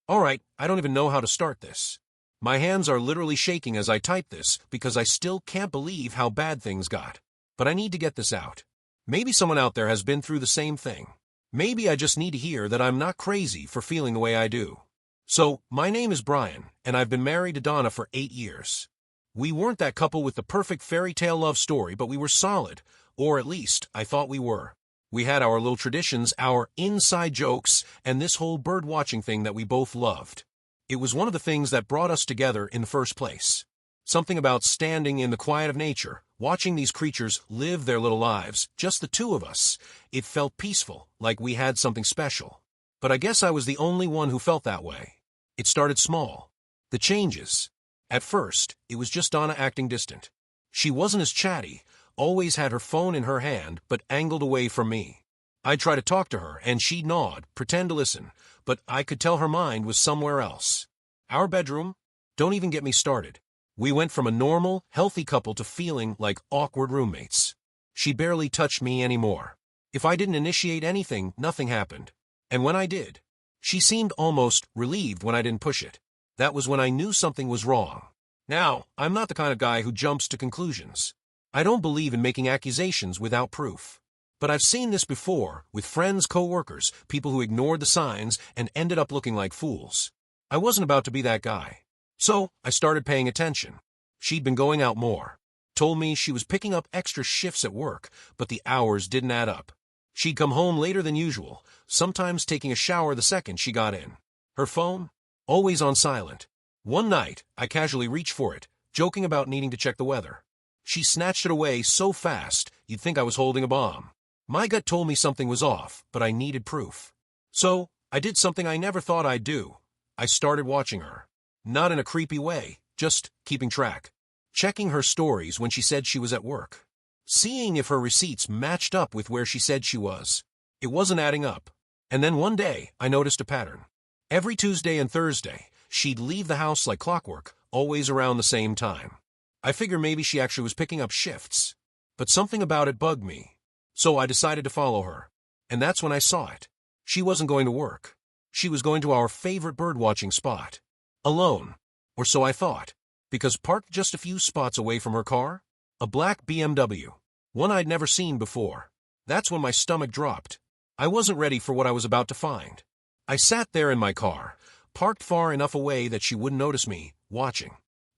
Alright, I don't even know how to start this. My hands are literally shaking as I type this because I still can't believe how bad things got. But I need to get this out. Maybe someone out there has been through the same thing. Maybe I just need to hear that I'm not crazy for feeling the way I do. So, my name is Brian, and I've been married to Donna for 8 years. We weren't that couple with the perfect fairy tale love story, but we were solid, or at least I thought we were. We had our little traditions, our inside jokes, and this whole bird-watching thing that we both loved. It was one of the things that brought us together in the first place. Something about standing in the quiet of nature, watching these creatures live their little lives, just the two of us. It felt peaceful, like we had something special. But I guess I was the only one who felt that way. It started small. The changes. At first, it was just Donna acting distant. She wasn't as chatty, always had her phone in her hand, but angled away from me. I'd try to talk to her, and she'd nod, pretend to listen, but I could tell her mind was somewhere else. Our bedroom? Don't even get me started. We went from a normal, healthy couple to feeling like awkward roommates. She barely touched me anymore. If I didn't initiate anything, nothing happened. And when I did, she seemed almost relieved when I didn't push it. That was when I knew something was wrong. Now, I'm not the kind of guy who jumps to conclusions. I don't believe in making accusations without proof. But I've seen this before, with friends, co-workers, people who ignored the signs and ended up looking like fools. I wasn't about to be that guy. So, I started paying attention. She'd been going out more. Told me she was picking up extra shifts at work, but the hours didn't add up. She'd come home later than usual, sometimes taking a shower the second she got in. Her phone? Always on silent. One night, I casually reached for it, joking about needing to check the weather. She snatched it away so fast, you'd think I was holding a bomb. My gut told me something was off, but I needed proof. So, I did something I never thought I'd do. I started watching her. Not in a creepy way, just keeping track. Checking her stories when she said she was at work. Seeing if her receipts matched up with where she said she was. It wasn't adding up. And then one day, I noticed a pattern. Every Tuesday and Thursday, she'd leave the house like clockwork, always around the same time. I figured maybe she actually was picking up shifts. But something about it bugged me. So I decided to follow her. And that's when I saw it. She wasn't going to work. She was going to our favorite bird-watching spot. Alone. Or so I thought. Because parked just a few spots away from her car, a black BMW. One I'd never seen before. That's when my stomach dropped. I wasn't ready for what I was about to find. I sat there in my car, parked far enough away that she wouldn't notice me, watching.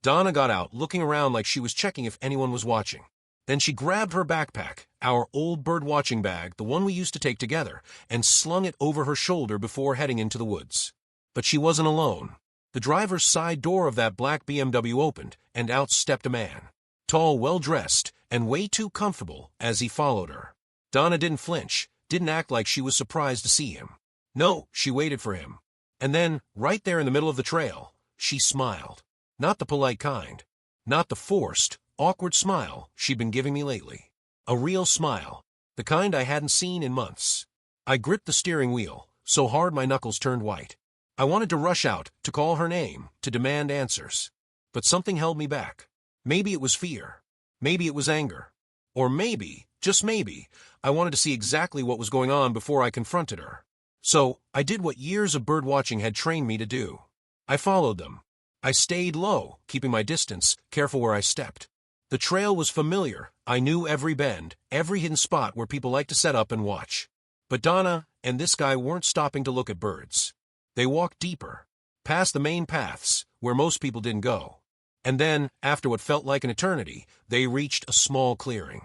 Donna got out, looking around like she was checking if anyone was watching. Then she grabbed her backpack, our old bird-watching bag, the one we used to take together, and slung it over her shoulder before heading into the woods. But she wasn't alone. The driver's side door of that black BMW opened, and out stepped a man. Tall, well-dressed, and way too comfortable as he followed her. Donna didn't flinch, didn't act like she was surprised to see him. No, she waited for him. And then, right there in the middle of the trail, she smiled. Not the polite kind. Not the forced, awkward smile she'd been giving me lately. A real smile. The kind I hadn't seen in months. I gripped the steering wheel, so hard my knuckles turned white. I wanted to rush out, to call her name, to demand answers. But something held me back. Maybe it was fear. Maybe it was anger. Or maybe, just maybe, I wanted to see exactly what was going on before I confronted her. So, I did what years of birdwatching had trained me to do. I followed them. I stayed low, keeping my distance, careful where I stepped. The trail was familiar. I knew every bend, every hidden spot where people like to set up and watch. But Donna and this guy weren't stopping to look at birds. They walked deeper, past the main paths, where most people didn't go. And then, after what felt like an eternity, they reached a small clearing.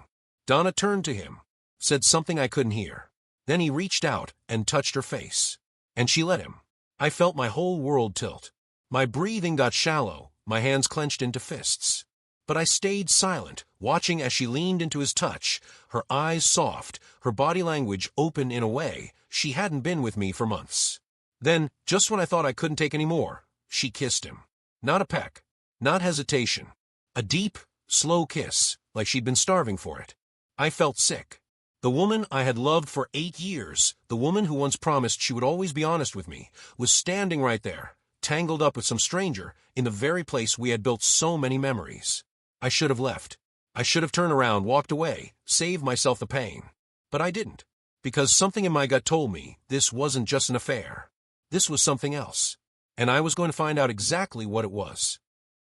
Donna turned to him, said something I couldn't hear. Then he reached out and touched her face. And she let him. I felt my whole world tilt. My breathing got shallow, my hands clenched into fists. But I stayed silent, watching as she leaned into his touch, her eyes soft, her body language open in a way she hadn't been with me for months. Then, just when I thought I couldn't take any more, she kissed him. Not a peck, not hesitation. A deep, slow kiss, like she'd been starving for it. I felt sick. The woman I had loved for 8 years, the woman who once promised she would always be honest with me, was standing right there, tangled up with some stranger, in the very place we had built so many memories. I should have left. I should have turned around, walked away, saved myself the pain. But I didn't. Because something in my gut told me this wasn't just an affair. This was something else. and I was going to find out exactly what it was.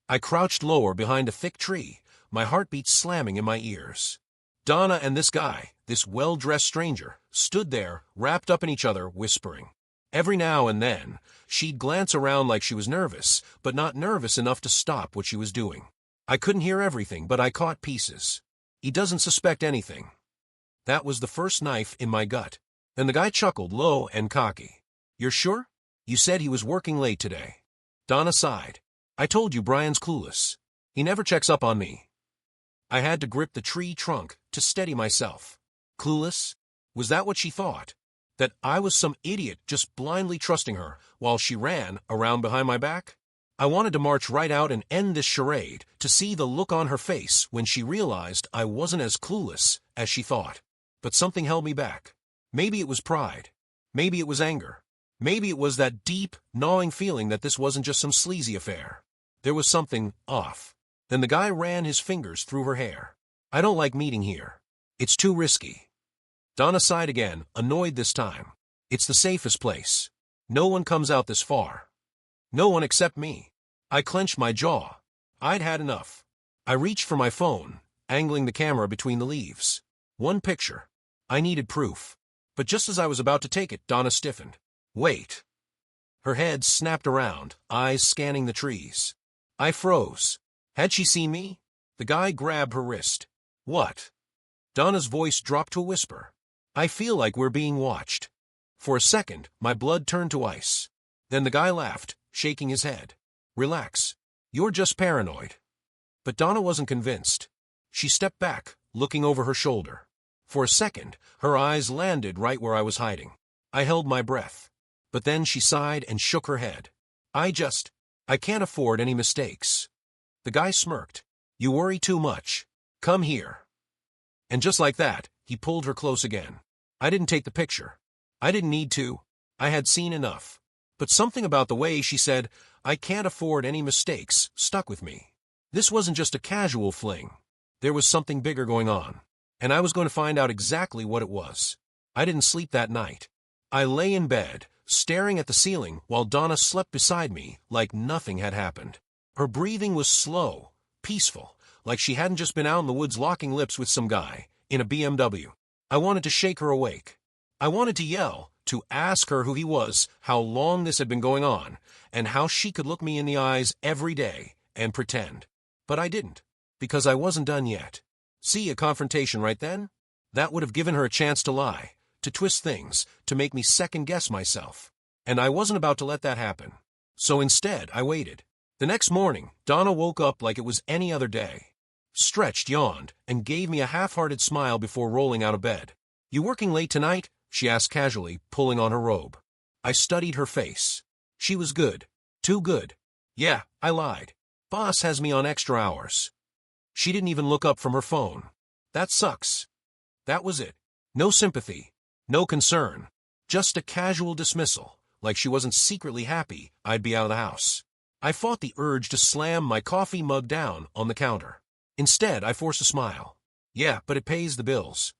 I crouched lower behind a thick tree, my heartbeat slamming in my ears. Donna and this guy, this well-dressed stranger, stood there, wrapped up in each other, whispering. Every now and then, she'd glance around like she was nervous, but not nervous enough to stop what she was doing. I couldn't hear everything, but I caught pieces. He doesn't suspect anything. That was the first knife in my gut. Then the guy chuckled, low and cocky. You're sure? You said he was working late today. Donna sighed. I told you Brian's clueless. He never checks up on me. I had to grip the tree trunk to steady myself. Clueless? Was that what she thought? That I was some idiot just blindly trusting her while she ran around behind my back? I wanted to march right out and end this charade, to see the look on her face when she realized I wasn't as clueless as she thought. But something held me back. Maybe it was pride. Maybe it was anger. Maybe it was that deep, gnawing feeling that this wasn't just some sleazy affair. There was something off. Then the guy ran his fingers through her hair. I don't like meeting here. It's too risky. Donna sighed again, annoyed this time. It's the safest place. No one comes out this far. No one except me. I clenched my jaw. I'd had enough. I reached for my phone, angling the camera between the leaves. One picture. I needed proof. But just as I was about to take it, Donna stiffened. Wait. Her head snapped around, eyes scanning the trees. I froze. Had she seen me? The guy grabbed her wrist. What? Donna's voice dropped to a whisper. I feel like we're being watched. For a second, my blood turned to ice. Then the guy laughed, shaking his head. Relax. You're just paranoid. But Donna wasn't convinced. She stepped back, looking over her shoulder. For a second, her eyes landed right where I was hiding. I held my breath. But then she sighed and shook her head. I can't afford any mistakes. The guy smirked. You worry too much. Come here. And just like that, he pulled her close again. I didn't take the picture. I didn't need to. I had seen enough. But something about the way she said, I can't afford any mistakes, stuck with me. This wasn't just a casual fling. There was something bigger going on. And I was going to find out exactly what it was. I didn't sleep that night. I lay in bed, staring at the ceiling while Donna slept beside me like nothing had happened. Her breathing was slow, peaceful, like she hadn't just been out in the woods locking lips with some guy in a BMW. I wanted to shake her awake. I wanted to yell, to ask her who he was, how long this had been going on, and how she could look me in the eyes every day and pretend. But I didn't, because I wasn't done yet. See, a confrontation right then? That would have given her a chance to lie, to twist things, to make me second-guess myself. And I wasn't about to let that happen. So instead, I waited. The next morning, Donna woke up like it was any other day. Stretched, yawned, and gave me a half-hearted smile before rolling out of bed. You working late tonight? She asked casually, pulling on her robe. I studied her face. She was good. Too good. Yeah, I lied. Boss has me on extra hours. She didn't even look up from her phone. That sucks. That was it. No sympathy. No concern. Just a casual dismissal, like she wasn't secretly happy I'd be out of the house. I fought the urge to slam my coffee mug down on the counter. Instead, I forced a smile. Yeah, but it pays the bills.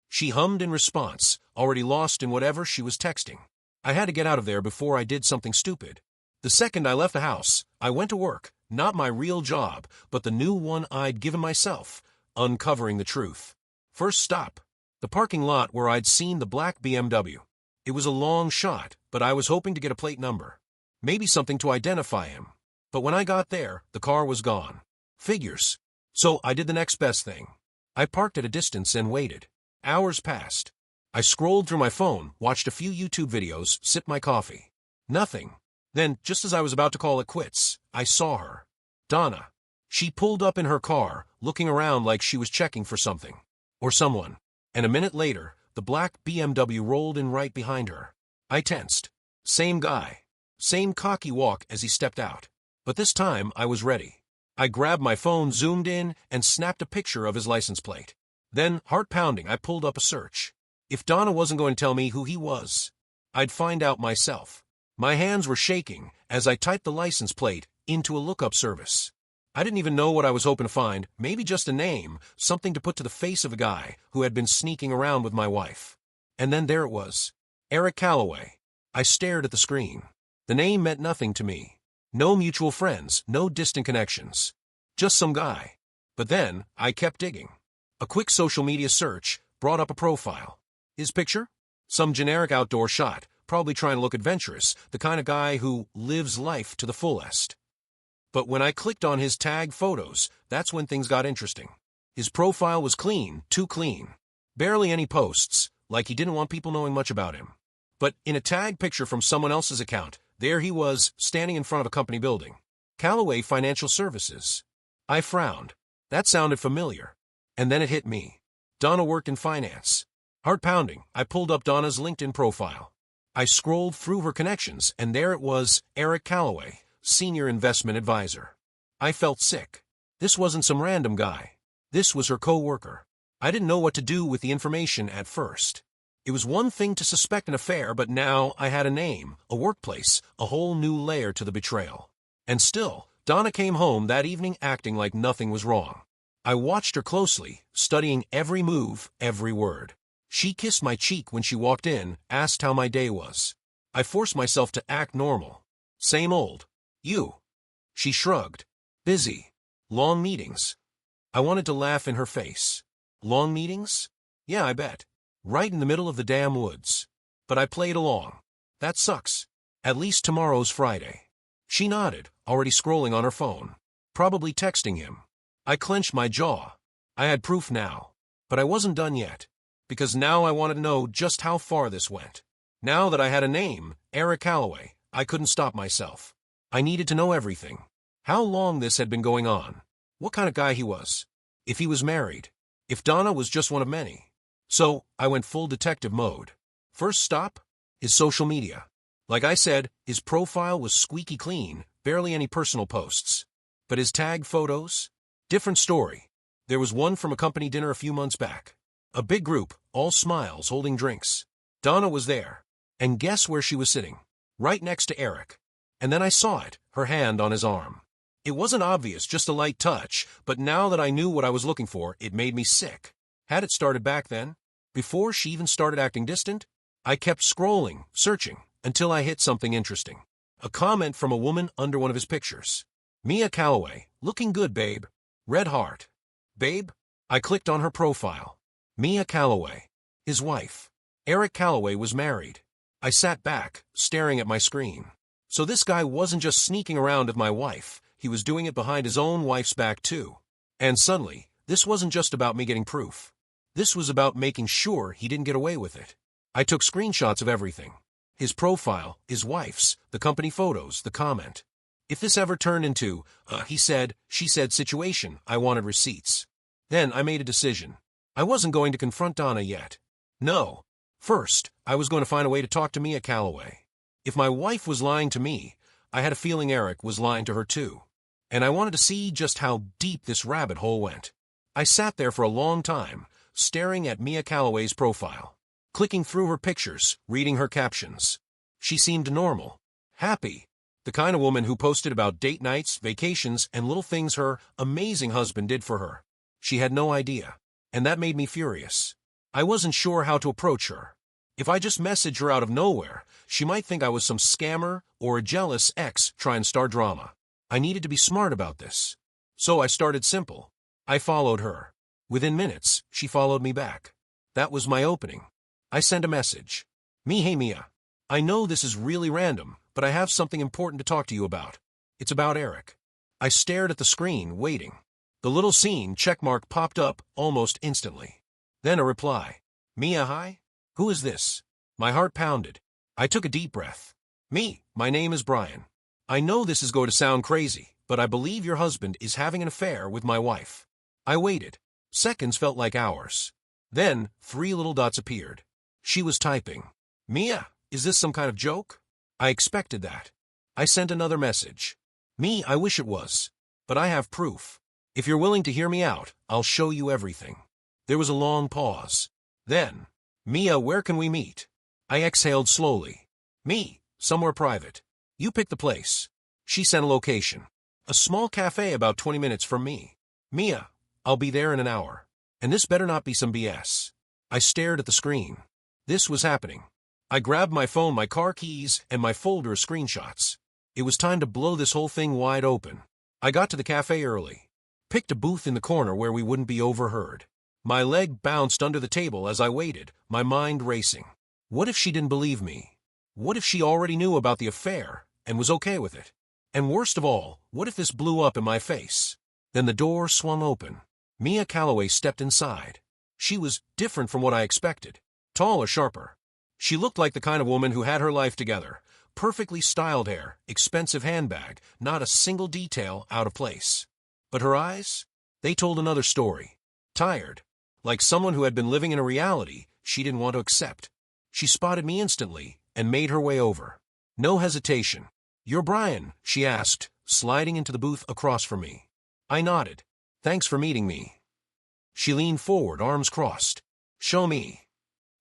She hummed in response, already lost in whatever she was texting. I had to get out of there before I did something stupid. The second I left the house, I went to work, not my real job, but the new one I'd given myself, uncovering the truth. First stop, the parking lot where I'd seen the black BMW. It was a long shot, but I was hoping to get a plate number. Maybe something to identify him. But when I got there, the car was gone. Figures. So I did the next best thing. I parked at a distance and waited. Hours passed. I scrolled through my phone, watched a few YouTube videos, sipped my coffee. Nothing. Then, just as I was about to call it quits, I saw her. Donna. She pulled up in her car, looking around like she was checking for something. Or someone. And a minute later, the black BMW rolled in right behind her. I tensed. Same guy. Same cocky walk as he stepped out. But this time, I was ready. I grabbed my phone, zoomed in, and snapped a picture of his license plate. Then, heart pounding, I pulled up a search. If Donna wasn't going to tell me who he was, I'd find out myself. My hands were shaking as I typed the license plate into a lookup service. I didn't even know what I was hoping to find, maybe just a name, something to put to the face of a guy who had been sneaking around with my wife. And then there it was. Eric Calloway. I stared at the screen. The name meant nothing to me. No mutual friends, no distant connections. Just some guy. But then, I kept digging. A quick social media search brought up a profile. His picture? Some generic outdoor shot, probably trying to look adventurous, the kind of guy who lives life to the fullest. But when I clicked on his tag photos, that's when things got interesting. His profile was clean, too clean. Barely any posts, like he didn't want people knowing much about him. But in a tag picture from someone else's account, there he was, standing in front of a company building. Callaway Financial Services. I frowned. That sounded familiar. And then it hit me. Donna worked in finance. Heart pounding, I pulled up Donna's LinkedIn profile. I scrolled through her connections, and there it was, Eric Callaway, Senior Investment Advisor. I felt sick. This wasn't some random guy. This was her co-worker. I didn't know what to do with the information at first. It was one thing to suspect an affair, but now I had a name, a workplace, a whole new layer to the betrayal. And still, Donna came home that evening acting like nothing was wrong. I watched her closely, studying every move, every word. She kissed my cheek when she walked in, asked how my day was. I forced myself to act normal. Same old. You. She shrugged. Busy. Long meetings. I wanted to laugh in her face. Long meetings? Yeah, I bet. Right in the middle of the damn woods. But I played along. That sucks. At least tomorrow's Friday. She nodded, already scrolling on her phone. Probably texting him. I clenched my jaw. I had proof now. But I wasn't done yet. Because now I wanted to know just how far this went. Now that I had a name, Eric Callaway, I couldn't stop myself. I needed to know everything. How long this had been going on. What kind of guy he was. If he was married. If Donna was just one of many. So, I went full detective mode. First stop? His social media. Like I said, his profile was squeaky clean, barely any personal posts. But his tag photos? Different story. There was one from a company dinner a few months back. A big group, all smiles, holding drinks. Donna was there. And guess where she was sitting? Right next to Eric. And then I saw it, her hand on his arm. It wasn't obvious, just a light touch, but now that I knew what I was looking for, it made me sick. Had it started back then? Before she even started acting distant? I kept scrolling, searching, until I hit something interesting. A comment from a woman under one of his pictures. Mia Callaway, looking good, babe. Red heart. Babe? I clicked on her profile. Mia Callaway. His wife. Eric Callaway was married. I sat back, staring at my screen. So this guy wasn't just sneaking around with my wife, he was doing it behind his own wife's back too. And suddenly, this wasn't just about me getting proof. This was about making sure he didn't get away with it. I took screenshots of everything. His profile, his wife's, the company photos, the comment. If this ever turned into, he said, she said situation, I wanted receipts. Then I made a decision. I wasn't going to confront Donna yet. No. First, I was going to find a way to talk to Mia Callaway. If my wife was lying to me, I had a feeling Eric was lying to her too. And I wanted to see just how deep this rabbit hole went. I sat there for a long time, staring at Mia Callaway's profile, clicking through her pictures, reading her captions. She seemed normal, happy, the kind of woman who posted about date nights, vacations, and little things her amazing husband did for her. She had no idea, and that made me furious. I wasn't sure how to approach her. If I just messaged her out of nowhere, she might think I was some scammer or a jealous ex trying to start drama. I needed to be smart about this. So I started simple. I followed her. Within minutes, she followed me back. That was my opening. I sent a message. Hey Mia. I know this is really random, but I have something important to talk to you about. It's about Eric. I stared at the screen, waiting. The little scene checkmark popped up almost instantly. Then a reply. Mia, hi? Who is this? My heart pounded. I took a deep breath. My name is Brian. I know this is going to sound crazy, but I believe your husband is having an affair with my wife. I waited. Seconds felt like hours. Then, 3 little dots appeared. She was typing. Mia, is this some kind of joke? I expected that. I sent another message. I wish it was. But I have proof. If you're willing to hear me out, I'll show you everything. There was a long pause. Then, Mia, where can we meet? I exhaled slowly. Somewhere private. You pick the place. She sent a location. A small cafe about 20 minutes from me. Mia, I'll be there in an hour. And this better not be some BS. I stared at the screen. This was happening. I grabbed my phone, my car keys, and my folder of screenshots. It was time to blow this whole thing wide open. I got to the cafe early. Picked a booth in the corner where we wouldn't be overheard. My leg bounced under the table as I waited, my mind racing. What if she didn't believe me? What if she already knew about the affair and was okay with it? And worst of all, what if this blew up in my face? Then the door swung open. Mia Calloway stepped inside. She was different from what I expected. Taller, sharper. She looked like the kind of woman who had her life together. Perfectly styled hair, expensive handbag, not a single detail out of place. But her eyes? They told another story. Tired. Like someone who had been living in a reality she didn't want to accept. She spotted me instantly and made her way over. No hesitation. "You're Brian?" she asked, sliding into the booth across from me. I nodded. "Thanks for meeting me." She leaned forward, arms crossed. "Show me."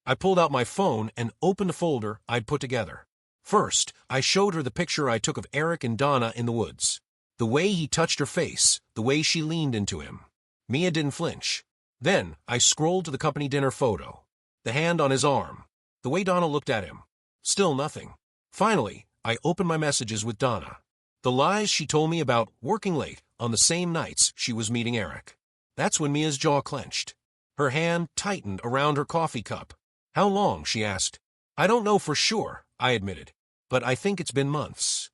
I pulled out my phone and opened a folder I'd put together. First, I showed her the picture I took of Eric and Donna in the woods. The way he touched her face, the way she leaned into him. Mia didn't flinch. Then, I scrolled to the company dinner photo. The hand on his arm. The way Donna looked at him. Still nothing. Finally, I opened my messages with Donna. The lies she told me about working late on the same nights she was meeting Eric. That's when Mia's jaw clenched. Her hand tightened around her coffee cup. "How long?" she asked. "I don't know for sure," I admitted, "but I think it's been months."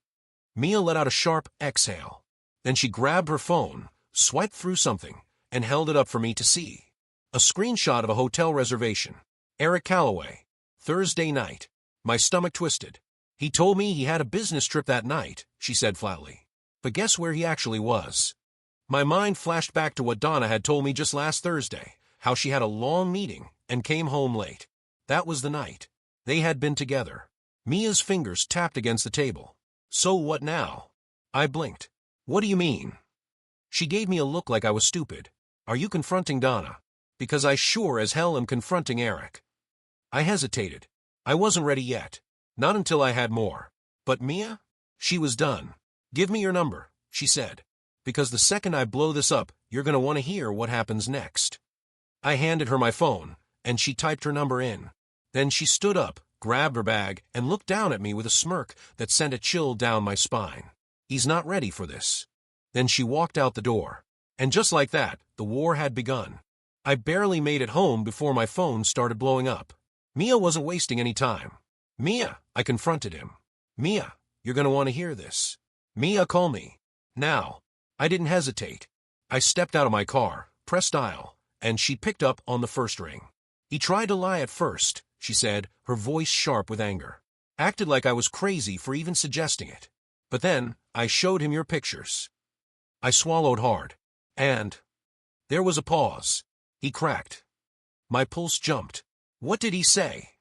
Mia let out a sharp exhale. Then she grabbed her phone, swiped through something, and held it up for me to see. A screenshot of a hotel reservation. Eric Calloway. Thursday night. My stomach twisted. "He told me he had a business trip that night," she said flatly. "But guess where he actually was?" My mind flashed back to what Donna had told me just last Thursday, how she had a long meeting and came home late. That was the night. They had been together. Mia's fingers tapped against the table. "So what now?" I blinked. "What do you mean?" She gave me a look like I was stupid. "Are you confronting Donna?" "Because I sure as hell am confronting Eric." I hesitated. I wasn't ready yet. Not until I had more. "But Mia?" She was done. "Give me your number," she said. "Because the second I blow this up, you're going to want to hear what happens next." I handed her my phone, and she typed her number in. Then she stood up, grabbed her bag, and looked down at me with a smirk that sent a chill down my spine. He's not ready for this. Then she walked out the door. And just like that, the war had begun. I barely made it home before my phone started blowing up. Mia wasn't wasting any time. "Mia," I confronted him. "Mia, you're going to want to hear this." "Mia, call me. Now." I didn't hesitate. I stepped out of my car, pressed dial, and she picked up on the first ring. "He tried to lie at first," she said, her voice sharp with anger. "Acted like I was crazy for even suggesting it. But then, I showed him your pictures." I swallowed hard. "And?" There was a pause. He cracked. My pulse jumped. "What did he say?"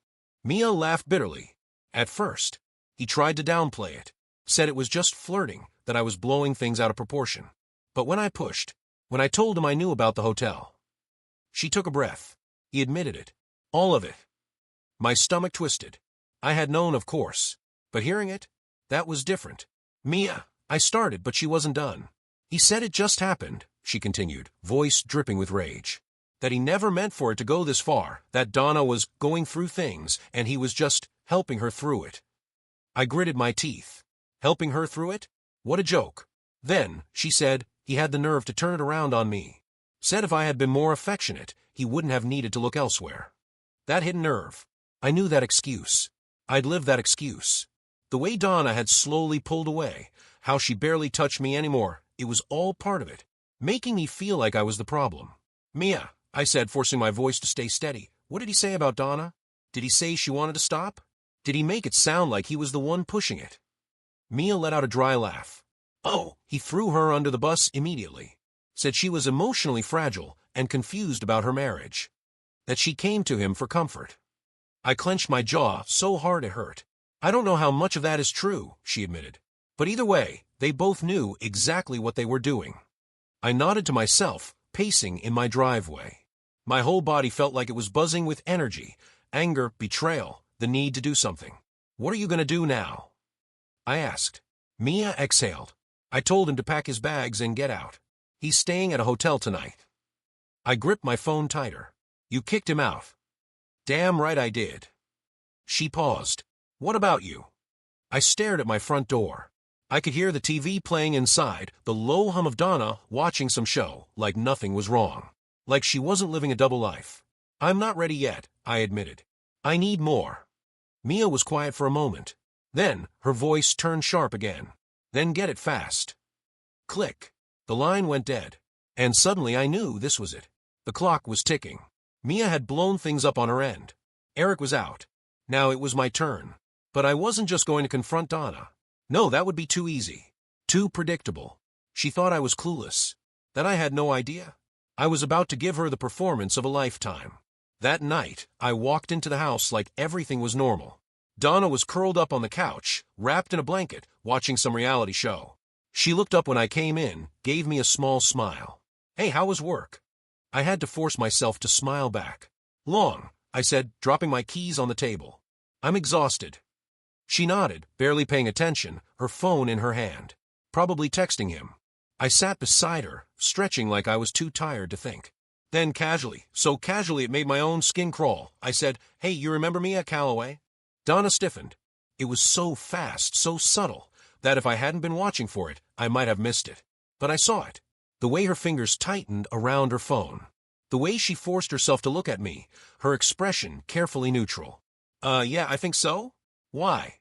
Mia laughed bitterly. "At first, he tried to downplay it. Said it was just flirting, that I was blowing things out of proportion. But when I pushed, when I told him I knew about the hotel." She took a breath. "He admitted it. All of it." My stomach twisted. I had known, of course. But hearing it, that was different. "Mia," I started, but she wasn't done. "He said it just happened," she continued, voice dripping with rage. "That he never meant for it to go this far, that Donna was going through things, and he was just helping her through it." I gritted my teeth. Helping her through it? What a joke. Then, she said, he had the nerve to turn it around on me. Said if I had been more affectionate, he wouldn't have needed to look elsewhere. That hidden nerve. I knew that excuse. I'd lived that excuse. The way Donna had slowly pulled away, how she barely touched me anymore, it was all part of it, making me feel like I was the problem. "Mia," I said, forcing my voice to stay steady, "what did he say about Donna? Did he say she wanted to stop? Did he make it sound like he was the one pushing it?" Mia let out a dry laugh. "Oh, he threw her under the bus immediately. Said she was emotionally fragile and confused about her marriage. That she came to him for comfort." I clenched my jaw so hard it hurt. "I don't know how much of that is true," she admitted. "But either way, they both knew exactly what they were doing." I nodded to myself, pacing in my driveway. My whole body felt like it was buzzing with energy, anger, betrayal, the need to do something. "What are you going to do now?" I asked. Mia exhaled. "I told him to pack his bags and get out. He's staying at a hotel tonight." I gripped my phone tighter. "You kicked him out." "Damn right I did." She paused. What about you? I stared at my front door. I could hear the TV playing inside, the low hum of Donna watching some show, like nothing was wrong. Like she wasn't living a double life. I'm not ready yet, I admitted. I need more. Mia was quiet for a moment. Then, her voice turned sharp again. Then get it fast. Click. The line went dead. And suddenly I knew this was it. The clock was ticking. Mia had blown things up on her end. Eric was out. Now it was my turn. But I wasn't just going to confront Donna. No, that would be too easy. Too predictable. She thought I was clueless. That I had no idea. I was about to give her the performance of a lifetime. That night, I walked into the house like everything was normal. Donna was curled up on the couch, wrapped in a blanket, watching some reality show. She looked up when I came in, gave me a small smile. Hey, how was work? I had to force myself to smile back. Long, I said, dropping my keys on the table. I'm exhausted. She nodded, barely paying attention, her phone in her hand. Probably texting him. I sat beside her, stretching like I was too tired to think. Then casually, so casually it made my own skin crawl, I said, Hey, you remember me at Callaway? Donna stiffened. It was so fast, so subtle, that if I hadn't been watching for it, I might have missed it. But I saw it. The way her fingers tightened around her phone. The way she forced herself to look at me, her expression carefully neutral. Yeah, I think so? Why?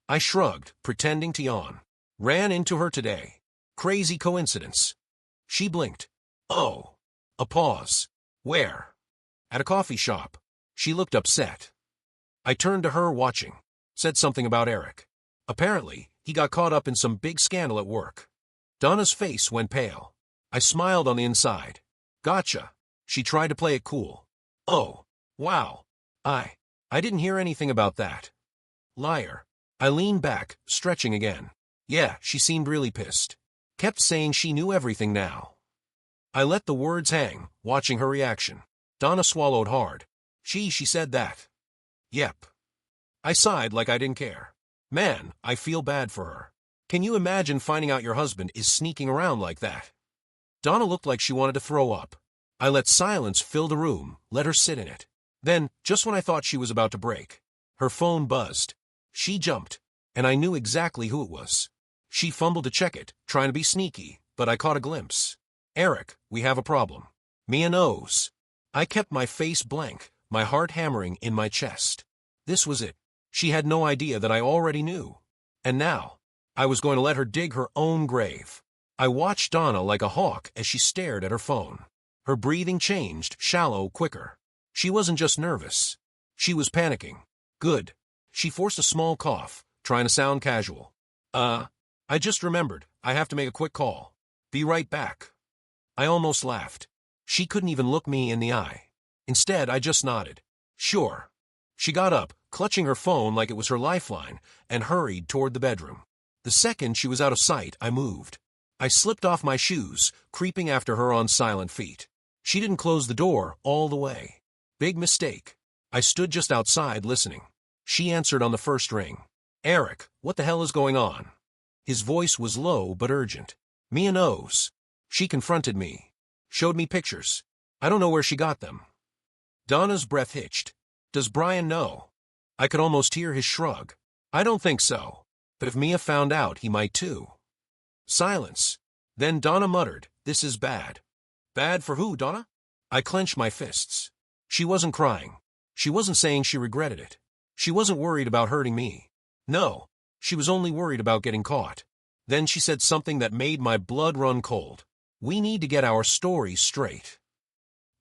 I shrugged, pretending to yawn. Ran into her today. Crazy coincidence. She blinked. Oh. A pause. Where? At a coffee shop. She looked upset. I turned to her watching. Said something about Eric. Apparently, he got caught up in some big scandal at work. Donna's face went pale. I smiled on the inside. Gotcha. She tried to play it cool. Oh. Wow. I didn't hear anything about that. Liar. I leaned back, stretching again. Yeah, she seemed really pissed. Kept saying she knew everything now. I let the words hang, watching her reaction. Donna swallowed hard. She said that. Yep. I sighed like I didn't care. Man, I feel bad for her. Can you imagine finding out your husband is sneaking around like that? Donna looked like she wanted to throw up. I let silence fill the room, let her sit in it. Then, just when I thought she was about to break, her phone buzzed. She jumped, and I knew exactly who it was. She fumbled to check it, trying to be sneaky, but I caught a glimpse. Eric, we have a problem. Mia knows. I kept my face blank, my heart hammering in my chest. This was it. She had no idea that I already knew. And now, I was going to let her dig her own grave. I watched Donna like a hawk as she stared at her phone. Her breathing changed, shallow, quicker. She wasn't just nervous. She was panicking. Good. She forced a small cough, trying to sound casual. I just remembered. I have to make a quick call. Be right back. I almost laughed. She couldn't even look me in the eye. Instead, I just nodded. Sure. She got up, clutching her phone like it was her lifeline, and hurried toward the bedroom. The second she was out of sight, I moved. I slipped off my shoes, creeping after her on silent feet. She didn't close the door all the way. Big mistake. I stood just outside listening. She answered on the first ring. Eric, what the hell is going on? His voice was low but urgent. Mia knows. She confronted me. Showed me pictures. I don't know where she got them. Donna's breath hitched. Does Brian know? I could almost hear his shrug. I don't think so. But if Mia found out, he might too. Silence. Then Donna muttered, This is bad. Bad for who, Donna? I clenched my fists. She wasn't crying. She wasn't saying she regretted it. She wasn't worried about hurting me. No, she was only worried about getting caught. Then she said something that made my blood run cold. We need to get our story straight.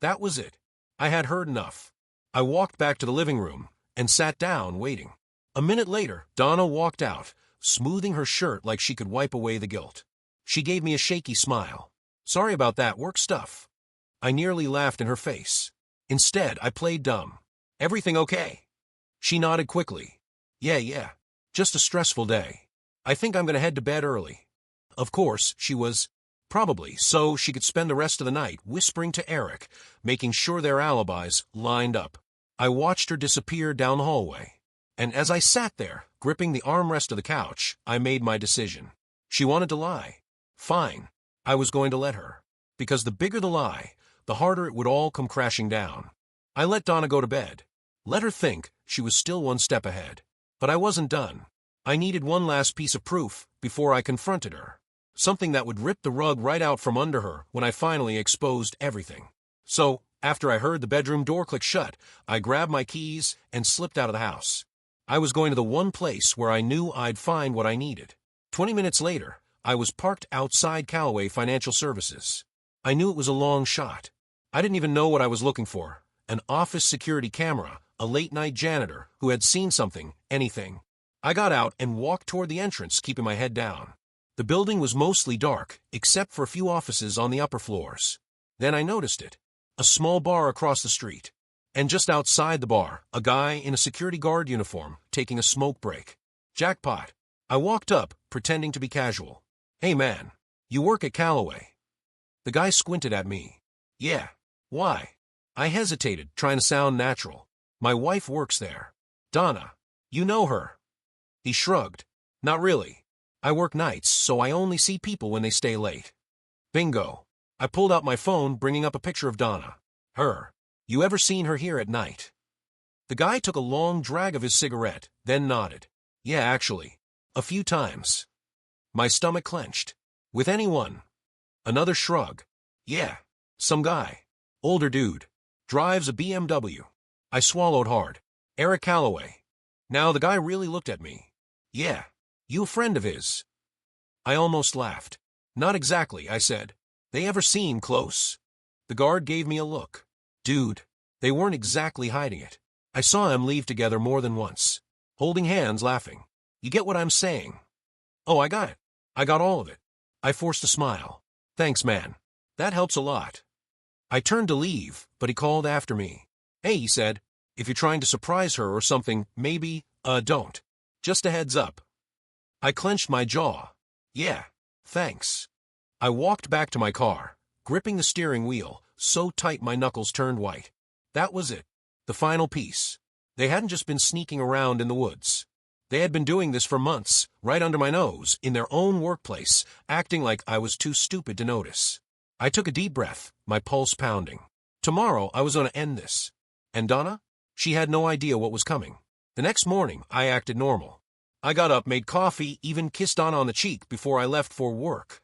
That was it. I had heard enough. I walked back to the living room and sat down, waiting. A minute later, Donna walked out, smoothing her shirt like she could wipe away the guilt. She gave me a shaky smile. Sorry about that work stuff. I nearly laughed in her face. Instead, I played dumb. Everything okay? She nodded quickly. Yeah. Just a stressful day. I think I'm going to head to bed early. Of course, she was. Probably so she could spend the rest of the night whispering to Eric, making sure their alibis lined up. I watched her disappear down the hallway. And as I sat there, gripping the armrest of the couch, I made my decision. She wanted to lie. Fine. I was going to let her. Because the bigger the lie, the harder it would all come crashing down. I let Donna go to bed. Let her think she was still one step ahead. But I wasn't done. I needed one last piece of proof before I confronted her. Something that would rip the rug right out from under her when I finally exposed everything. So, after I heard the bedroom door click shut, I grabbed my keys and slipped out of the house. I was going to the one place where I knew I'd find what I needed. 20 minutes later, I was parked outside Callaway Financial Services. I knew it was a long shot. I didn't even know what I was looking for. An office security camera, a late-night janitor who had seen something, anything. I got out and walked toward the entrance, keeping my head down. The building was mostly dark, except for a few offices on the upper floors. Then I noticed it. A small bar across the street. And just outside the bar, a guy in a security guard uniform, taking a smoke break. Jackpot. I walked up, pretending to be casual. Hey man, you work at Callaway? The guy squinted at me. Yeah. Why? I hesitated, trying to sound natural. My wife works there. Donna. You know her. He shrugged. Not really. I work nights, so I only see people when they stay late. Bingo. I pulled out my phone, bringing up a picture of Donna. Her. You ever seen her here at night? The guy took a long drag of his cigarette, then nodded. Yeah, actually. A few times. My stomach clenched. With anyone? Another shrug. Yeah. Some guy. Older dude. Drives a BMW. I swallowed hard. Eric Callaway. Now the guy really looked at me. Yeah. You a friend of his? I almost laughed. Not exactly, I said. They ever seen close? The guard gave me a look. Dude, they weren't exactly hiding it. I saw him leave together more than once. Holding hands, laughing. You get what I'm saying? Oh, I got it. I got all of it. I forced a smile. Thanks, man. That helps a lot. I turned to leave, but he called after me. Hey, he said, if you're trying to surprise her or something, maybe, don't. Just a heads up. I clenched my jaw. Yeah, thanks. I walked back to my car, gripping the steering wheel, so tight my knuckles turned white. That was it. The final piece. They hadn't just been sneaking around in the woods. They had been doing this for months, right under my nose, in their own workplace, acting like I was too stupid to notice. I took a deep breath, my pulse pounding. Tomorrow I was going to end this. And Donna? She had no idea what was coming. The next morning, I acted normal. I got up, made coffee, even kissed Donna on the cheek before I left for work.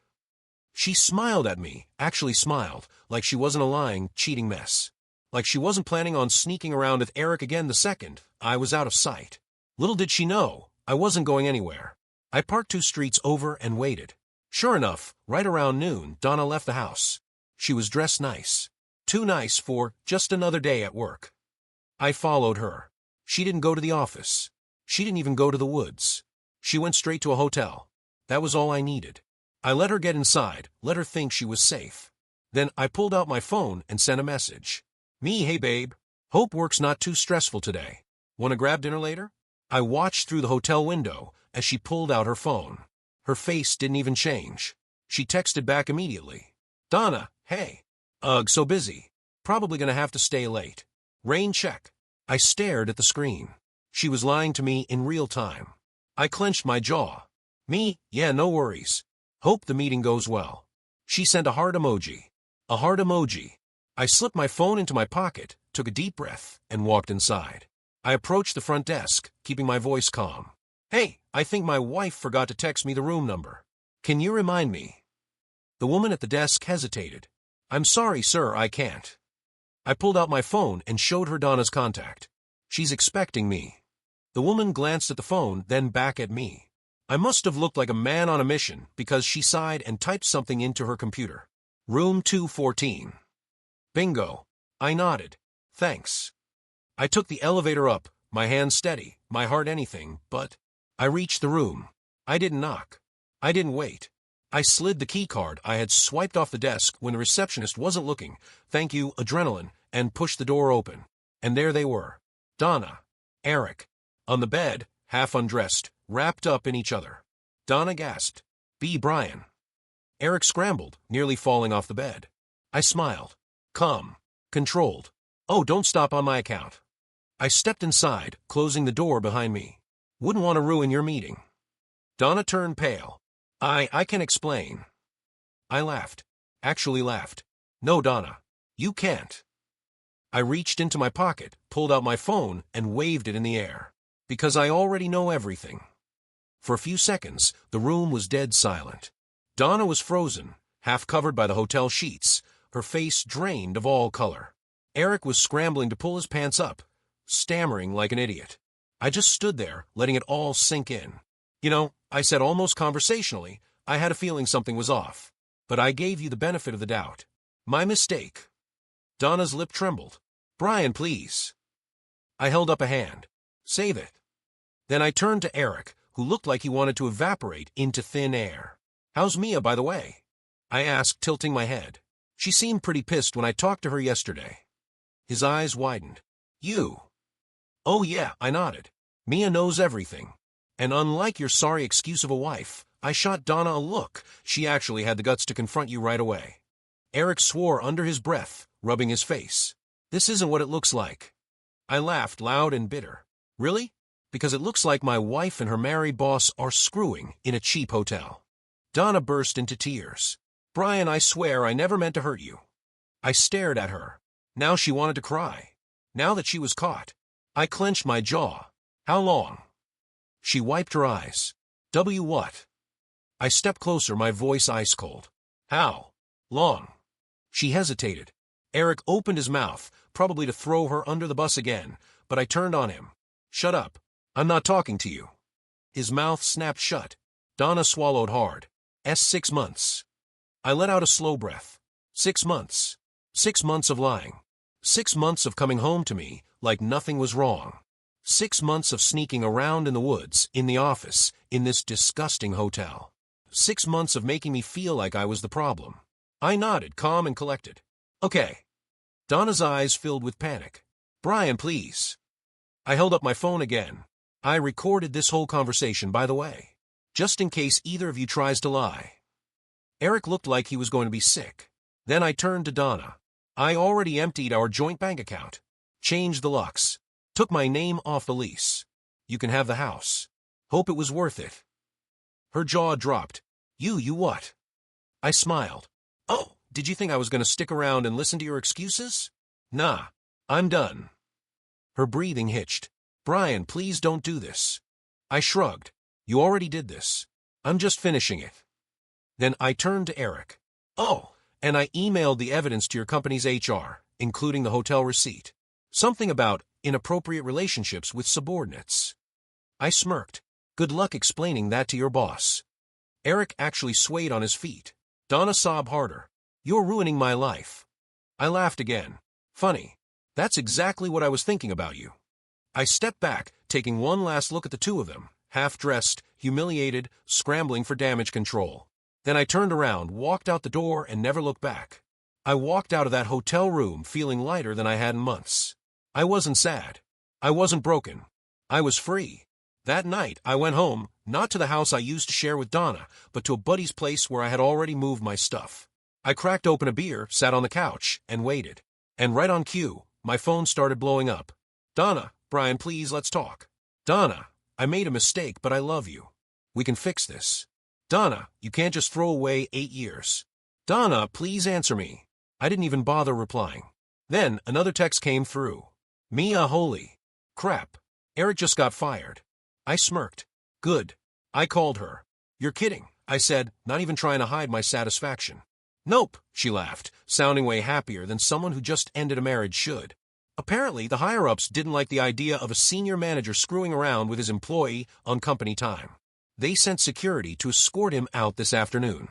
She smiled at me, actually smiled, like she wasn't a lying, cheating mess. Like she wasn't planning on sneaking around with Eric again the second I was out of sight. Little did she know, I wasn't going anywhere. I parked 2 streets over and waited. Sure enough, right around noon, Donna left the house. She was dressed nice. Too nice for just another day at work. I followed her. She didn't go to the office. She didn't even go to the woods. She went straight to a hotel. That was all I needed. I let her get inside, let her think she was safe. Then I pulled out my phone and sent a message. Me, hey babe. Hope work's not too stressful today. Wanna grab dinner later? I watched through the hotel window as she pulled out her phone. Her face didn't even change. She texted back immediately. Donna, hey. Ugh, so busy. Probably gonna have to stay late. Rain check. I stared at the screen. She was lying to me in real time. I clenched my jaw. Me, yeah, no worries. Hope the meeting goes well. She sent a heart emoji. A heart emoji. I slipped my phone into my pocket, took a deep breath, and walked inside. I approached the front desk, keeping my voice calm. Hey, I think my wife forgot to text me the room number. Can you remind me? The woman at the desk hesitated. I'm sorry, sir, I can't. I pulled out my phone and showed her Donna's contact. She's expecting me. The woman glanced at the phone, then back at me. I must have looked like a man on a mission because she sighed and typed something into her computer. Room 214. Bingo. I nodded. Thanks. I took the elevator up, my hands steady, my heart anything, but I reached the room. I didn't knock. I didn't wait. I slid the key card I had swiped off the desk when the receptionist wasn't looking, thank you, adrenaline, and pushed the door open. And there they were. Donna. Eric. On the bed, half undressed, wrapped up in each other. Donna gasped. B. Brian. Eric scrambled, nearly falling off the bed. I smiled. Calm. Controlled. Oh, don't stop on my account. I stepped inside, closing the door behind me. Wouldn't want to ruin your meeting. Donna turned pale. I can explain. I laughed. Actually laughed. No, Donna. You can't. I reached into my pocket, pulled out my phone, and waved it in the air. Because I already know everything. For a few seconds, the room was dead silent. Donna was frozen, half covered by the hotel sheets, her face drained of all color. Eric was scrambling to pull his pants up, stammering like an idiot. I just stood there, letting it all sink in. You know, I said almost conversationally, I had a feeling something was off. But I gave you the benefit of the doubt. My mistake. Donna's lip trembled. Brian, please. I held up a hand. Save it. Then I turned to Eric, who looked like he wanted to evaporate into thin air. How's Mia, by the way? I asked, tilting my head. She seemed pretty pissed when I talked to her yesterday. His eyes widened. You? Oh yeah, I nodded. Mia knows everything. And unlike your sorry excuse of a wife, I shot Donna a look. She actually had the guts to confront you right away. Eric swore under his breath, rubbing his face. This isn't what it looks like. I laughed loud and bitter. Really? Because it looks like my wife and her married boss are screwing in a cheap hotel. Donna burst into tears. Brian, I swear I never meant to hurt you. I stared at her. Now she wanted to cry. Now that she was caught. I clenched my jaw. How long? She wiped her eyes. What? I stepped closer, my voice ice cold. How long? She hesitated. Eric opened his mouth, probably to throw her under the bus again, but I turned on him. Shut up. I'm not talking to you. His mouth snapped shut. Donna swallowed hard. 6 months. I let out a slow breath. 6 months. 6 months of lying. 6 months of coming home to me like nothing was wrong. 6 months of sneaking around in the woods, in the office, in this disgusting hotel. 6 months of making me feel like I was the problem. I nodded, calm and collected. Okay. Donna's eyes filled with panic. Brian, please. I held up my phone again. I recorded this whole conversation, by the way, just in case either of you tries to lie. Eric looked like he was going to be sick. Then I turned to Donna. I already emptied our joint bank account. Changed the locks. Took my name off the lease. You can have the house. Hope it was worth it. Her jaw dropped. You what? I smiled. Oh, did you think I was going to stick around and listen to your excuses? Nah, I'm done. Her breathing hitched. Brian, please don't do this. I shrugged. You already did this. I'm just finishing it. Then I turned to Eric. Oh, and I emailed the evidence to your company's HR, including the hotel receipt. Something about inappropriate relationships with subordinates. I smirked. Good luck explaining that to your boss. Eric actually swayed on his feet. Donna sobbed harder. You're ruining my life. I laughed again. Funny. That's exactly what I was thinking about you. I stepped back, taking one last look at the two of them, half-dressed, humiliated, scrambling for damage control. Then I turned around, walked out the door, and never looked back. I walked out of that hotel room feeling lighter than I had in months. I wasn't sad. I wasn't broken. I was free. That night, I went home, not to the house I used to share with Donna, but to a buddy's place where I had already moved my stuff. I cracked open a beer, sat on the couch, and waited. And right on cue, my phone started blowing up. Donna, Brian, please, let's talk. Donna, I made a mistake, but I love you. We can fix this. Donna, you can't just throw away 8 years. Donna, please answer me. I didn't even bother replying. Then another text came through. Mia, holy crap. Eric just got fired. I smirked. Good. I called her. You're kidding, I said, not even trying to hide my satisfaction. Nope, she laughed, sounding way happier than someone who just ended a marriage should. Apparently, the higher-ups didn't like the idea of a senior manager screwing around with his employee on company time. They sent security to escort him out this afternoon.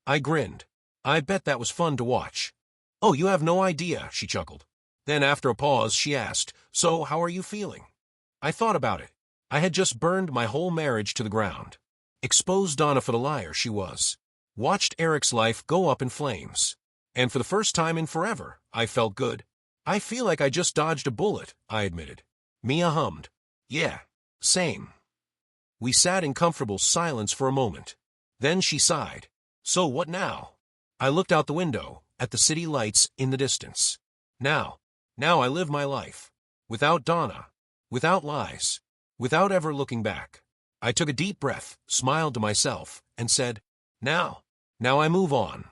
I grinned. I bet that was fun to watch. Oh, you have no idea, she chuckled. Then after a pause, she asked, so how are you feeling? I thought about it. I had just burned my whole marriage to the ground. Exposed Donna for the liar she was. Watched Eric's life go up in flames. And for the first time in forever, I felt good. I feel like I just dodged a bullet, I admitted. Mia hummed. Yeah, same. We sat in comfortable silence for a moment. Then she sighed. So what now? I looked out the window, at the city lights in the distance. Now I live my life. Without Donna. Without lies. Without ever looking back. I took a deep breath, smiled to myself, and said, Now I move on.